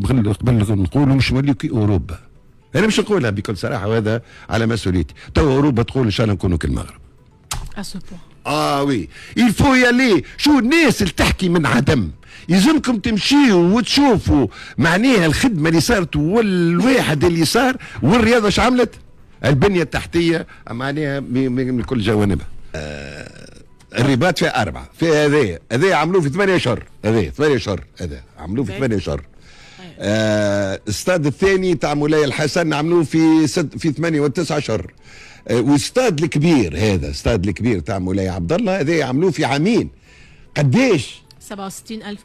قبل نقولوا مش نوليو كي اوروبا. انا مش نقولها بكل صراحه وهذا على مسؤوليتي. تو اوروبا تقول ان شاء الله نكونوا كالمغرب. وي الفو يالي. شو الناس اللي تحكي من عدم يلزمكم تمشيوا وتشوفوا معناها الخدمه اللي صارت والواحد اللي صار والرياضه اش عملت. البنيه التحتيه معناها من كل جوانبها. الرباط فيها 4 في هذا عملوه في 8 اشهر. هذا 8 اشهر هذا عملوه في 8 اشهر. الاستاد الثاني تاع مولاي الحسن عملوه في 8 و9 اشهر. والاستاد الكبير هذا الاستاد الكبير تاع مولاي عبد الله هذا عملوه في عامين. قداش؟ 67,000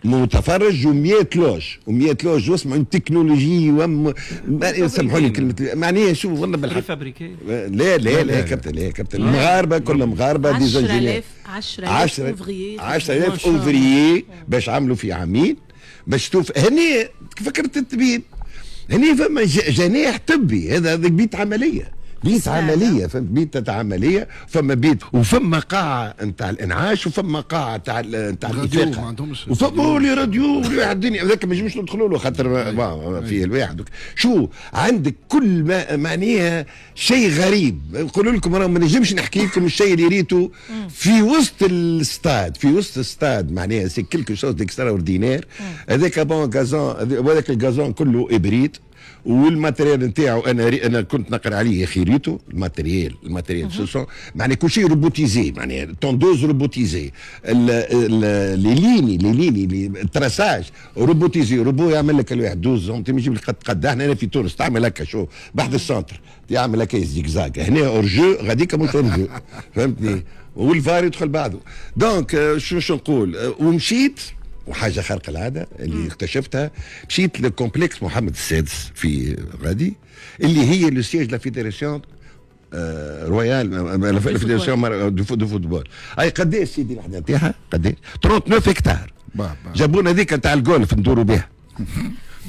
متفرج و100 لوج و100 لوج واسمعوا تكنولوجي سامحوني كلمه معناها شو والله بالحق. لا كابتن المغاربه كلهم مغاربه ديزاينر 10,000 اوفريي باش عملوا في عامين باش تشوف. هني فكره الطبيب هني فما جناح طبي. هذا بيت عمليه فهمت. بيت عمليه. فما بيت وفما قاعه نتاع الانعاش وفما قاعه نتاع الافاقه وفما لي راديو ولي الدنيا هذاك ما نجمش ندخلوا له خاطر فيه الواحد. شو عندك كل ما معناها شيء غريب. نقول لكم انا ما نجمش نحكي لكم الشيء اللي ريته في وسط الاستاد معناها سي كيلكو شوز ديكسترا اوردينير. هذاك بون غازون وهذاك الغازون كله ابريد والماتريال نتاعو انا كنت نقرا عليه خيريته. الماتريال سوسون معناها كل شيء روبوتيزي معناها توندوز روبوتيزي لي ليني التراساج روبوتيزي. روبو يعمل لك الواحد 12 سنتيم يجيب لك قد احنا في تونس تعمل هكا شو بحث السنتر يعمل هكا زيكزاك. هنا اورجو غاديك مش اورجو فهمتني. والفار يدخل بعده. دونك شو نقول. ومشيت وحاجه خارقه العاده اللي اكتشفتها. مشيت لكومبلكس محمد السادس في غادي اللي هي لو سيج لا فيدراسيون رويال لا فيدراسيون دو فوتبول. اي قداش سيدي الحدا نتاعها قداش 39 هكتار. جابونا هذيك نتاع الجولف ندوروا بها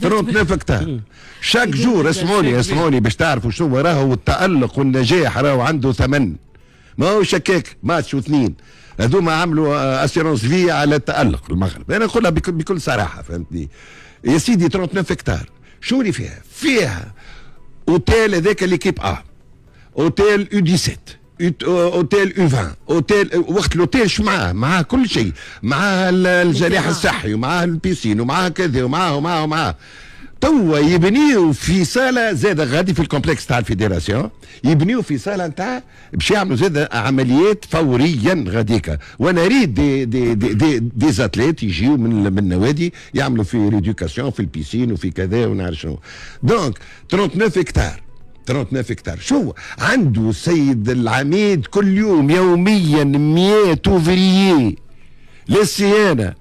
39 هكتار. شاك جور اسمعوني باش تعرفوا شنو راهو التألق والنجاح راهو عنده ثمن. ما هو شكاك ماتش واثنين هذوما عملوا اسيرونس في على التألق المغرب. انا نقولها بكل صراحه فهمتني يا سيدي. 39 هكتار شو اللي فيها اوتيل هذاك ليكيب اوتيل يو 17 اوتيل يو 20 اوتيل وقت الاوتيل شو معاه كل شيء. معاه الجناح الصحي ومعاه البيسين ومعاه كذا ومعاه توا يبنيو في صاله زاده غادي في الكومبلكس تاع الفيدراسيون. يبنيو في صاله نتاع باش يعملوا زاده عمليات فوريا غاديكا. وانا اريد دي زاتليت يجيو من النوادي يعملوا في ريديوكاسيون في البيسين وفي كذا ونعرف شنو. دونك 39 هكتار شو عنده السيد العميد كل يوم يوميا 100 اوفريي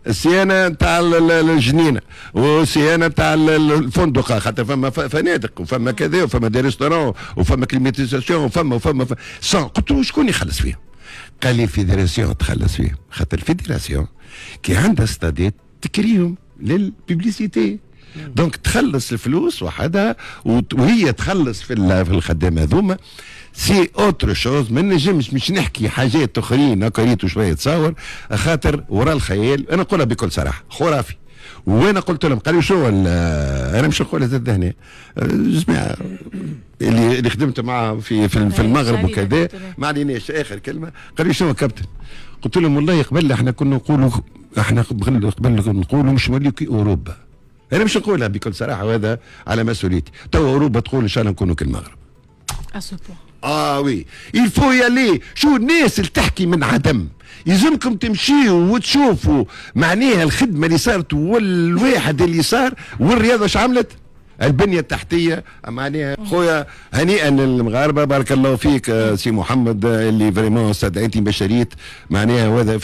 الصيانه تاع الجنينه والصيانه تاع الفندق خاطر فما فنادق وفما كذا وفما دي ريستورون وفما كليماتيزاسيون وفما قلت له شكون يخلص فيهم؟ قال لي الفيدراسيون تخلص فيهم خاطر الفيدراسيون كي عندها استادات تكريهم للببليسيتي. دونك تخلص الفلوس وحدها وهي تخلص في الخدامه هذوما. سي اوتر شوز ما نجمش مش نحكي حاجات اخرين قريت شويه تصور خاطر ورا الخيال. انا نقولها بكل صراحه خرافي. وانا قلت لهم قالوا شو انا مش نقولها زاد هنا جماعه اللي خدمت معاه في المغرب وكذا ما عليناش. اخر كلمه قالوا شنو كابتن؟ قلت لهم والله قبل احنا كنا نقولوا قبل نقولوا مش نوليو كي اوروبا. انا مش نقولها بكل صراحه وهذا على مسؤوليتي. تو اوروبا تقول ان شاء الله نكونوا كالمغرب. وي الفو يالي. شو الناس اللي تحكي من عدم يلزمكم تمشيوا وتشوفوا معناها الخدمه اللي صارت والواحد اللي صار والرياضه اش عملت. البنيه التحتيه معناها خويا هنيئا للمغاربه بارك الله فيك سي محمد اللي فريمون استدعيتني بشريت معناها وهذا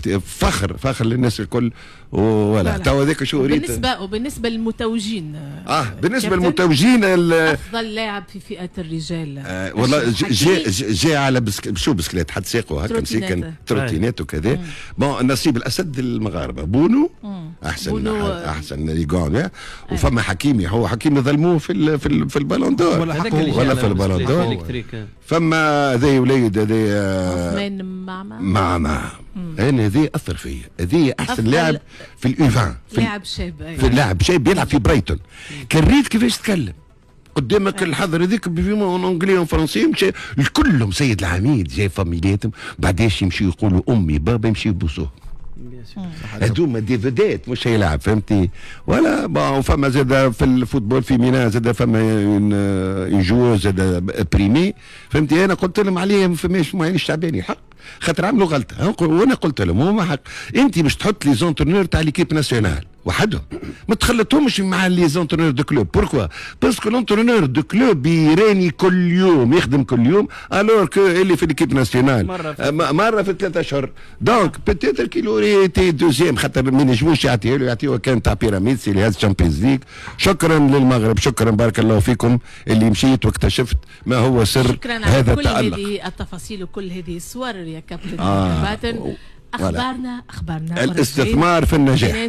فخر للناس الكل. ولا تو هذاك شو اريد بالنسبه للمتوجين. بالنسبه للمتوجين افضل لاعب في فئه الرجال والله جاء على شو بسكليت حد ساقه هكا مسكن تروتينات وكذا. بون نصيب الاسد المغاربه بونو احسن ريغون. وفما حكيمي هو حكيمي ظلموه في البالون دور ولا في البالون دور فما هذا وليد هذا عثمان مع انا هذا اثر فيا، هذا احسن لاعب في الايفان، لاعب شاب، في اللاعب شاب يلعب في برايتون. كان ريت كيفاش تكلم قدامك الحظر هذيك انجلي وفرنسي، مشى الكلهم سيد العميد جاي فاميلياتهم، بعداش يمشي يقولوا امي بابا يمشي يبوسوه. هذوما دي فيديت مش هيلعب، فهمتي؟ ولا بون فما زاد في الفوتبول في مينا زاد فما اون جوز زاد بريمي، فهمتي؟ انا قلت لهم عليه ما فماش معين الشعباني حق، خاطر عملوا غلطه، وانا قلت لهم هما حق، انت باش تحط لي زونترنور تاع ليكيب ناسيونال وحدهم، ما تخلطهمش مع لي زونترنور دو كلوب. بوركوا؟ باسكو لونترنور دو كلوب يراني كل يوم، يخدم كل يوم، الور كو اللي في ليكيب ناسيونال مره في 3 اشهر. دونك بيتيتر كي لوري تي دوزيام، خاطر ما ينجموش يعطيه له، يعطيه كان تاع بيراميدز اللي هاز تشامبيونز ليج. شكرا للمغرب، شكرا بارك الله فيكم اللي مشيت واكتشفت ما هو سر شكرا هذا على كل التألق. هذه التفاصيل وكل هذه الصور يا كابتن باتن. اخبارنا الاستثمار في النجاح.